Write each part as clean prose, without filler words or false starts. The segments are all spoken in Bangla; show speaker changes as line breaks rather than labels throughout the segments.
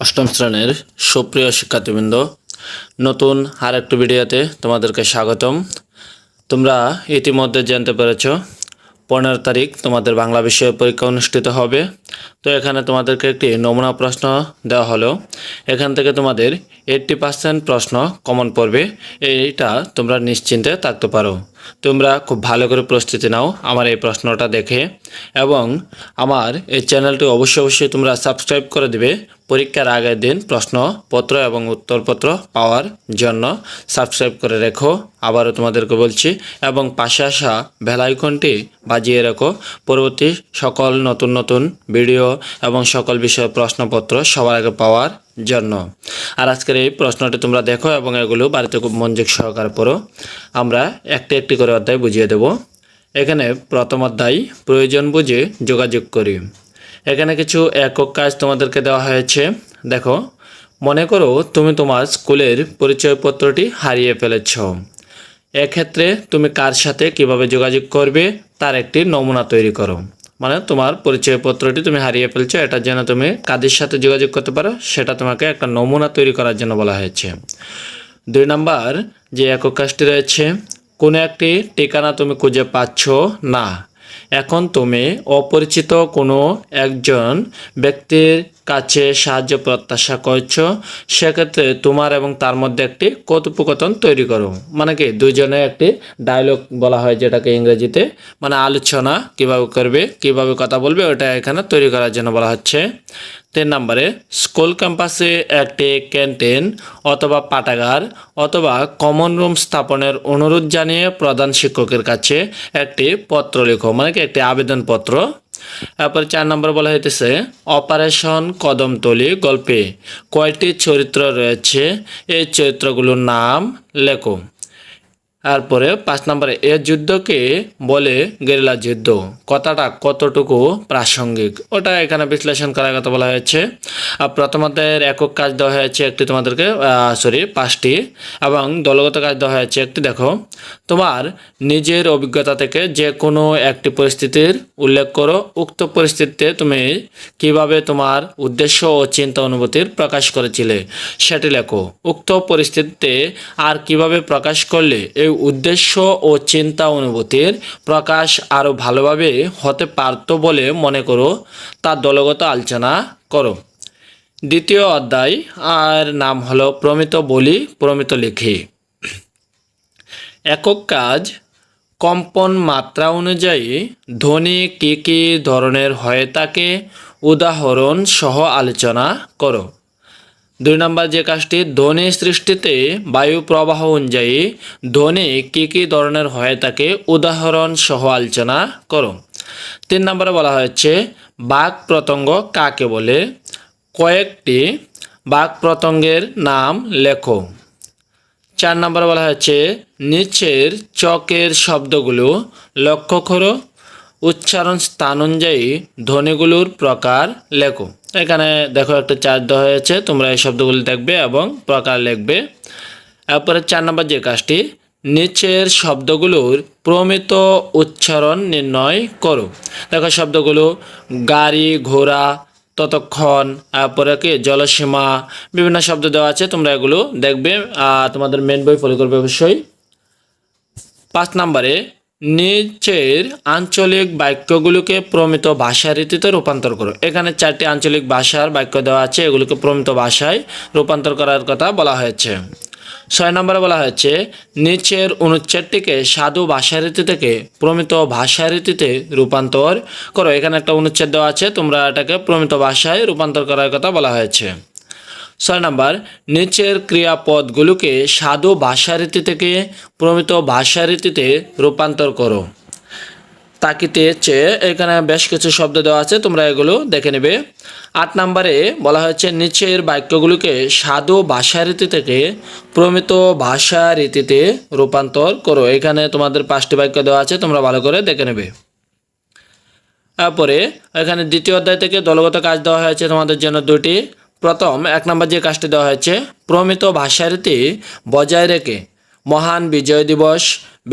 অষ্টম শ্রেণীর সুপ্রিয় শিক্ষার্থীবৃন্দ, নতুন আরেকটি ভিডিওতে তোমাদেরকে স্বাগতম। তোমরা ইতিমধ্যে জানতে পেরেছ 15 তারিখ তোমাদের বাংলা বিষয়ে পরীক্ষা অনুষ্ঠিত হবে। তো এখানে তোমাদেরকে একটি নমুনা প্রশ্ন দেওয়া হলো। এখান থেকে তোমাদের 80% প্রশ্ন কমন পড়বে, এইটা তোমরা নিশ্চিন্তে থাকতে পারো। তোমরা খুব ভালো করে প্রস্তুতি নাও আমার এই প্রশ্নটা দেখে, এবং আমার এই চ্যানেলটি অবশ্যই তোমরা সাবস্ক্রাইব করে দিবে পরীক্ষার আগের দিন প্রশ্নপত্র এবং উত্তরপত্র পাওয়ার জন্য। সাবস্ক্রাইব করে রেখো, আবারও তোমাদেরকে বলছি, এবং পাশে আসা বেল আইকনটি বাজিয়ে রেখো পরবর্তী সকল নতুন ভিডিও এবং সকল বিষয়ের প্রশ্নপত্র সবার আগে পাওয়ার জন্য। আর আজকের এই প্রশ্নটি তোমরা দেখো এবং এগুলো বাড়িতে খুব মনোযোগ সহকারে পড়ো। আমরা একটি করে অধ্যায় বুঝিয়ে দেব। এখানে প্রথম অধ্যায় প্রয়োজন বুঝে যোগাযোগ করি। এখানে কিছু একক কাজ তোমাদেরকে দেওয়া হয়েছে। দেখো, মনে করো তুমি তোমার স্কুলের পরিচয়পত্রটি হারিয়ে ফেলেছ। এক্ষেত্রে তুমি কার সাথে কিভাবে যোগাযোগ করবে তার একটি নমুনা তৈরি করো। মানে তোমার পরিচয়পত্রটি তুমি হারিয়ে ফেলছো, এটার জন্য তুমি কাদের সাথে যোগাযোগ করতে পারো সেটা তোমাকে একটা নমুনা তৈরি করার জন্য বলা হয়েছে। 2 নাম্বার যে একক কাজটি রয়েছে, কোনো একটি ঠিকানা তুমি খুঁজে পাচ্ছ না। এখন তুমি অপরিচিত কোনো একজন ব্যক্তির কাছে সাহায্য প্রত্যাশা করছো। সেক্ষেত্রে তোমার এবং তার মধ্যে একটি কথোপকথন তৈরি করো। মানে কি, দুজনে একটি ডায়লগ বলা হয়, যেটাকে ইংরেজিতে মানে আলোচনা কিভাবে করবে, কিভাবে কথা বলবে, ওটা এখানে তৈরি করার জন্য বলা হচ্ছে। 3 নম্বরে স্কুল ক্যাম্পাসে একটি ক্যান্টিন অথবা পাঠাগার অথবা কমন রুম স্থাপনের অনুরোধ জানিয়ে প্রধান শিক্ষকের কাছে একটি পত্র লেখো। মানে কি, একটি আবেদনপত্র। তারপর 4 নম্বর বলা হইতেছে অপারেশন কদমতলী গল্পে কয়টি চরিত্র রয়েছে, এই চরিত্রগুলোর নাম লেখো। তারপরে 5 নম্বরে এ যুদ্ধকে বলে গেরিলা যুদ্ধ, কথাটা কতটুকু প্রাসঙ্গিক ওটা এখানে বিশ্লেষণ করার কথা বলা হয়েছে। আর প্রথম অধ্যায়ের একক কাজ দেওয়া হয়েছে একটি তোমাদেরকে 5টি, এবং দলগত কাজ দেওয়া হয়েছে একটি। দেখো, তোমার নিজের অভিজ্ঞতা থেকে যে কোনো একটি পরিস্থিতির উল্লেখ করো। উক্ত পরিস্থিতিতে তুমি কিভাবে তোমার উদ্দেশ্য ও চিন্তা অনুভূতির প্রকাশ করেছিলে সেটি লেখো। উক্ত পরিস্থিতিতে আর কিভাবে প্রকাশ করলে এই উদ্দেশ্য ও চিন্তা অনুভূতির প্রকাশ আরও ভালোভাবে হতে পারত বলে মনে করো, তা দলগত আলোচনা করো। দ্বিতীয় অধ্যায় আর নাম হলো প্রমিত বলি প্রমিত লিখি। একক কাজ, কম্পন মাত্রা অনুযায়ী ধ্বনি কী কী ধরনের হয়ে থাকে উদাহরণ সহ আলোচনা করো। 2 নম্বর যে কাজটি, ধ্বনি সৃষ্টিতে বায়ু প্রবাহ অনুযায়ী ধ্বনি কী কী ধরনের হয়ে থাকে উদাহরণ সহ আলোচনা করো। 3 নম্বরে বলা হয়েছে বাক প্রত্যঙ্গ কাকে বলে, কয়েকটি বাক প্রত্যঙ্গের নাম লেখো। 4 নম্বরে বলা হয়েছে নিচের চকের শব্দগুলো লক্ষ্য করো, উচ্চারণ স্থান অনুযায়ী ধ্বনিগুলোর প্রকার লেখো। এখানে দেখো একটা চার্ট দেওয়া হয়েছে, তোমরা এই শব্দগুলো দেখবে এবং প্রকার লিখবে। এরপরে 4 নম্বর যে কাজটি, নিচের শব্দগুলোর প্রমিত উচ্চারণ নির্ণয় করো। দেখো শব্দগুলো গাড়ি, ঘোড়া, ততক্ষণ, তারপরে কি জলসীমা, বিভিন্ন শব্দ দেওয়া আছে, তোমরা এগুলো দেখবে। তোমাদের মেন বই ফলো করবে অবশ্যই। 5 নম্বরে নিচের আঞ্চলিক বাক্যগুলোকে প্রমিত ভাষা রীতিতে রূপান্তর করো। এখানে 4টি আঞ্চলিক ভাষার বাক্য দেওয়া আছে, এগুলোকে প্রমিত ভাষায় রূপান্তর করার কথা বলা হয়েছে। 6 নম্বরে বলা হয়েছে নিচের অনুচ্ছেদটিকে সাধু ভাষা রীতি থেকে প্রমিত ভাষা রীতিতে রূপান্তর করো। এখানে একটা অনুচ্ছেদ দেওয়া আছে, তোমরা এটাকে প্রমিত ভাষায় রূপান্তর করার কথা বলা হয়েছে। 6 নম্বর নিচের ক্রিয়াপদগুলোকে সাধু ভাষারীতি থেকে প্রমিত ভাষারীতিতে রূপান্তর করো। তাকিতে চেয়ে এখানে বেশ কিছু শব্দ দেওয়া আছে, তোমরা এগুলো দেখে নেবে। 8 নম্বরে বলা হয়েছে নিচের বাক্যগুলোকে সাধু ভাষারীতি থেকে প্রমিত ভাষারীতিতে রূপান্তর করো। এখানে তোমাদের 5টি বাক্য দেওয়া আছে, তোমরা ভালো করে দেখে নেবে। তারপরে এখানে দ্বিতীয় অধ্যায় থেকে দলগত কাজ দেওয়া হয়েছে তোমাদের জন্য 2টি। প্রথম 1 নম্বর যে কাজটি দেওয়া হয়েছে, প্রমিত ভাষারীতি বজায় রেখে মহান বিজয় দিবস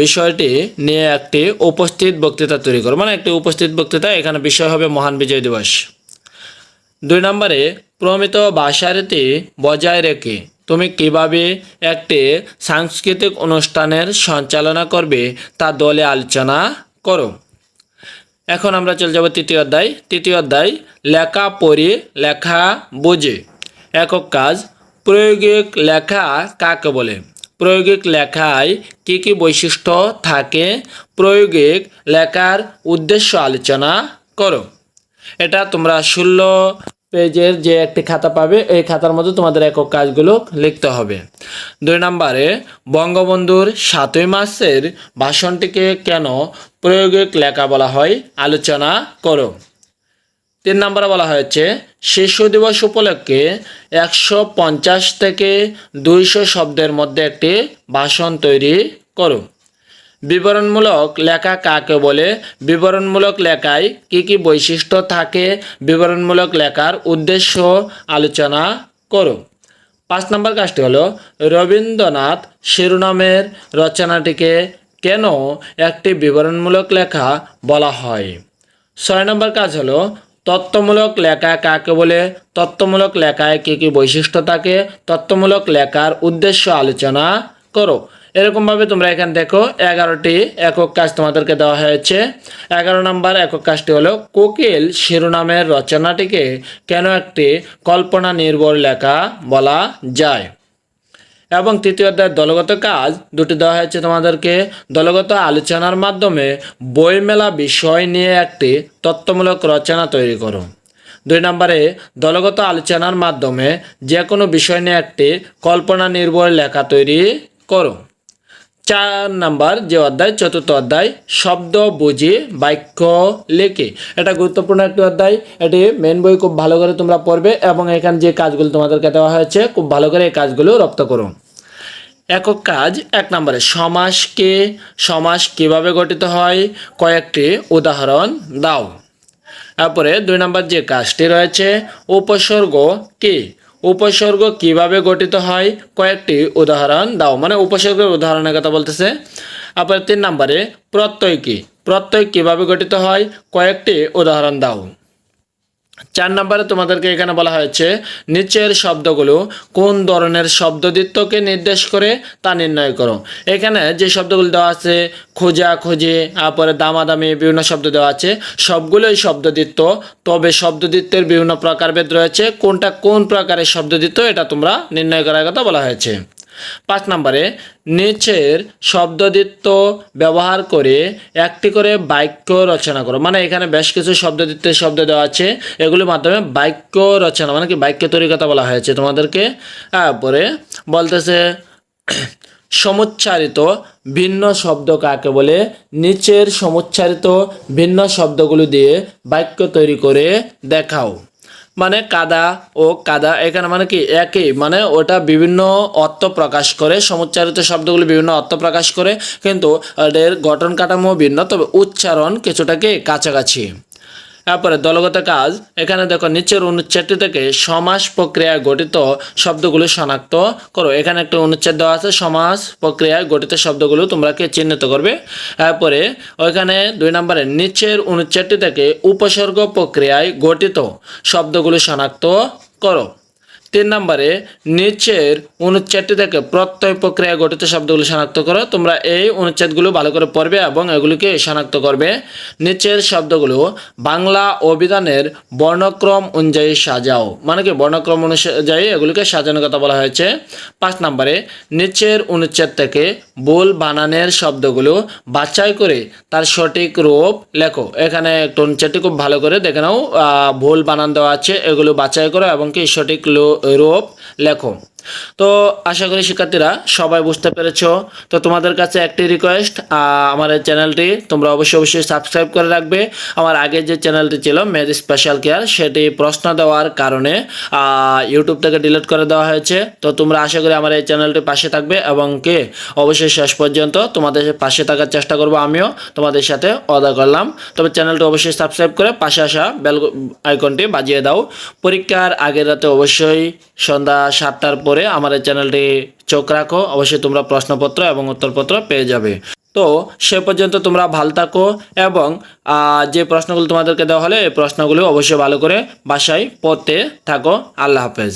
বিষয়টি নিয়ে একটি উপস্থিত বক্তৃতা তৈরি করো। মানে একটি উপস্থিত বক্তৃতা, এখানে বিষয় হবে মহান বিজয় দিবস। 2 নম্বরে প্রমিত ভাষারীতি বজায় রেখে তুমি কিভাবে একটি সাংস্কৃতিক অনুষ্ঠানের সঞ্চালনা করবে তা দলে আলোচনা করো। এখন আমরা চলে যাব তৃতীয় অধ্যায় লেখা পড়ি লেখা বুঝে। একক কাজ প্রায়োগিক লেখা কাকে বলে? প্রায়োগিক লেখায় কী কী বৈশিষ্ট্য থাকে? প্রায়োগিক লেখার উদ্দেশ্য আলোচনা করো। এটা তোমরা 16 পেজের যে একটি খাতা পাবে, এই খাতার মধ্যে তোমাদের একক কাজগুলো লিখতে হবে। 2 নম্বরে বঙ্গবন্ধুর 7ই মার্চের ভাষণটিকে কেন প্রায়োগিক লেখা বলা হয় আলোচনা করো। 3 নম্বরে বলা হয়েছে শিশু দিবস উপলক্ষে 150 থেকে 200 শব্দের মধ্যে একটি ভাষণ তৈরি করো। বিবরণমূলক লেখা কাকে বলে? বিবরণমূলক লেখায় কী কী বৈশিষ্ট্য থাকে? বিবরণমূলক লেখার উদ্দেশ্য আলোচনা করো। 5 নম্বর কাজটি হলো রবীন্দ্রনাথ শিরোনামের রচনাটিকে কেন একটি বিবরণমূলক লেখা বলা হয়। 6 নম্বর কাজ হলো তথ্যমূলক লেখা কাকে বলে? তথ্যমূলক লেখায় কী কী বৈশিষ্ট্য থাকে? তথ্যমূলক লেখার উদ্দেশ্য আলোচনা করো। এরকমভাবে তোমরা এখানে দেখো 11টি একক কাজ তোমাদেরকে দেওয়া হয়েছে। 11 নম্বর একক কাজটি হলো কোকিল শিরোনামের রচনাটিকে কেন একটি কল্পনা নির্ভর লেখা বলা যায়। এবং তৃতীয় অধ্যায়ের দলগত কাজ দুটি দেওয়া হয়েছে তোমাদেরকে। দলগত আলোচনার মাধ্যমে বইমেলা বিষয় নিয়ে একটি তথ্যমূলক রচনা তৈরি করো। 2 নম্বরে দলগত আলোচনার মাধ্যমে যে কোনো বিষয় নিয়ে একটি কল্পনা নির্ভর লেখা তৈরি করো। 4 নম্বর যে অধ্যায় চতুর্থ অধ্যায় শব্দ বুঝি বাক্য লেখে। এটা গুরুত্বপূর্ণ একটি অধ্যায়। এটি মেন বই খুব ভালো করে তোমরা পড়বে এবং এখানে যে কাজগুলো তোমাদেরকে দেওয়া হয়েছে খুব ভালো করে এই কাজগুলো রপ্ত করো। একক কাজ 1 নম্বরে সমাস কিভাবে গঠিত হয় কয়েকটি উদাহরণ দাও। তারপরে 2 নম্বর যে কাজটি রয়েছে উপসর্গ কি? উপসর্গ কিভাবে গঠিত হয় কয়েকটি উদাহরণ দাও, মানে উপসর্গের উদাহরণের কথা বলতেছে। তারপরে 3 নম্বরে প্রত্যয় কি? প্রত্যয় কিভাবে গঠিত হয় কয়েকটি উদাহরণ দাও। 4 নম্বরে তোমাদেরকে এখানে বলা হয়েছে নিচের শব্দগুলো কোন ধরনের শব্দদ্বিত্বকে নির্দেশ করে তা নির্ণয় করো। এখানে যে শব্দগুলো দেওয়া আছে খোঁজাখুঁজি, তারপরে দামাদামি, বিভিন্ন শব্দ দেওয়া আছে, সবগুলোই শব্দদ্বিত্ব। তবে শব্দদ্বিত্বের বিভিন্ন প্রকারভেদ রয়েছে, কোনটা কোন প্রকারের শব্দদ্বিত্ব এটা তোমরা নির্ণয় করার কথা বলা হয়েছে। 5 নম্বরে নিচের শব্দদ্বিত্ব ব্যবহার করে একটি করে বাক্য রচনা করো। মানে এখানে বেশ কিছু শব্দদ্বিত্বের শব্দ দেওয়া আছে, এগুলোর মাধ্যমে বাক্য রচনা মানে কি বাক্য তৈরির কথা বলা হয়েছে তোমাদেরকে। তারপরে বলতেছে সমুচ্চারিত ভিন্ন শব্দ কাকে বলে? নিচের সমুচ্চারিত ভিন্ন শব্দগুলো দিয়ে বাক্য তৈরি করে দেখাও। মানে কাদা ও কাদা এখানে মানে কি একই, মানে ওটা বিভিন্ন অর্থ প্রকাশ করে, সমুচ্চারিত শব্দগুলি বিভিন্ন অর্থ প্রকাশ করে, কিন্তু এর গঠন কাঠামো ভিন্ন, তবে উচ্চারণ কিছুটা কি কাছাকাছি। তারপরে দলগত কাজ এখানে দেখো নিচের অনুচ্ছেদটি থেকে সমাস প্রক্রিয়ায় গঠিত শব্দগুলো শনাক্ত করো। এখানে একটা অনুচ্ছেদ দেওয়া আছে, সমাস প্রক্রিয়ায় গঠিত শব্দগুলো তোমরা কে চিহ্নিত করবে। তারপরে ওইখানে 2 নম্বরে নিচের অনুচ্ছেদটি থেকে উপসর্গ প্রক্রিয়ায় গঠিত শব্দগুলো শনাক্ত করো। 3 নম্বরে নিচের অনুচ্ছেদটি থেকে প্রত্যয় প্রক্রিয়া গঠিত শব্দগুলো শনাক্ত করো। তোমরা এই অনুচ্ছেদগুলো ভালো করে পড়বে এবং এগুলিকে শনাক্ত করবে। নিচের শব্দগুলো বাংলা অভিধানের বর্ণক্রম অনুযায়ী সাজাও, মানে কি বর্ণক্রম অনুযায়ী এগুলিকে সাজানোর কথা বলা হয়েছে। 5 নম্বরে নিচের অনুচ্ছেদ থেকে ভুল বানানের শব্দগুলো বাছাই করে তার সঠিক রূপ লেখো। এখানে একটু অনুচ্ছেদটি খুব ভালো করে দেখে নাও, ভুল বানান দেওয়া আছে, এগুলো বাছাই করো এবং কি সঠিক রূপ লেখো। তো আশা করি শিক্ষার্থীরা সবাই বুঝতে পেরেছো। তো তোমাদের কাছে একটি রিকোয়েস্ট, আমার এই চ্যানেলটি তোমরা অবশ্যই সাবস্ক্রাইব করে রাখবে। আমার আগে যে চ্যানেলটি ছিল মেথ স্পেশাল কেয়ার, সেটি প্রশ্ন দেওয়ার কারণে ইউটিউব থেকে ডিলিট করে দেওয়া হয়েছে। তো তোমরা আশা করি আমার এই চ্যানেলটির পাশে থাকবে এবং কে অবশ্যই শেষ পর্যন্ত তোমাদের পাশে থাকার চেষ্টা করবো, আমিও তোমাদের সাথে ওয়াদা করলাম। তবে চ্যানেলটি অবশ্যই সাবস্ক্রাইব করে পাশে আসা বেল আইকনটি বাজিয়ে দাও। পরীক্ষার আগের রাতে অবশ্যই সন্ধ্যা 7টার পরে আমার এই চ্যানেলটি চোখ রাখো, অবশ্যই তোমরা প্রশ্নপত্র এবং উত্তরপত্র পেয়ে যাবে। তো সে পর্যন্ত তোমরা ভালো থাকো এবং যে প্রশ্নগুলো তোমাদেরকে দেওয়া হলে এই প্রশ্নগুলো অবশ্যই ভালো করে বাসায় পড়তে থাকো। আল্লাহ হাফেজ।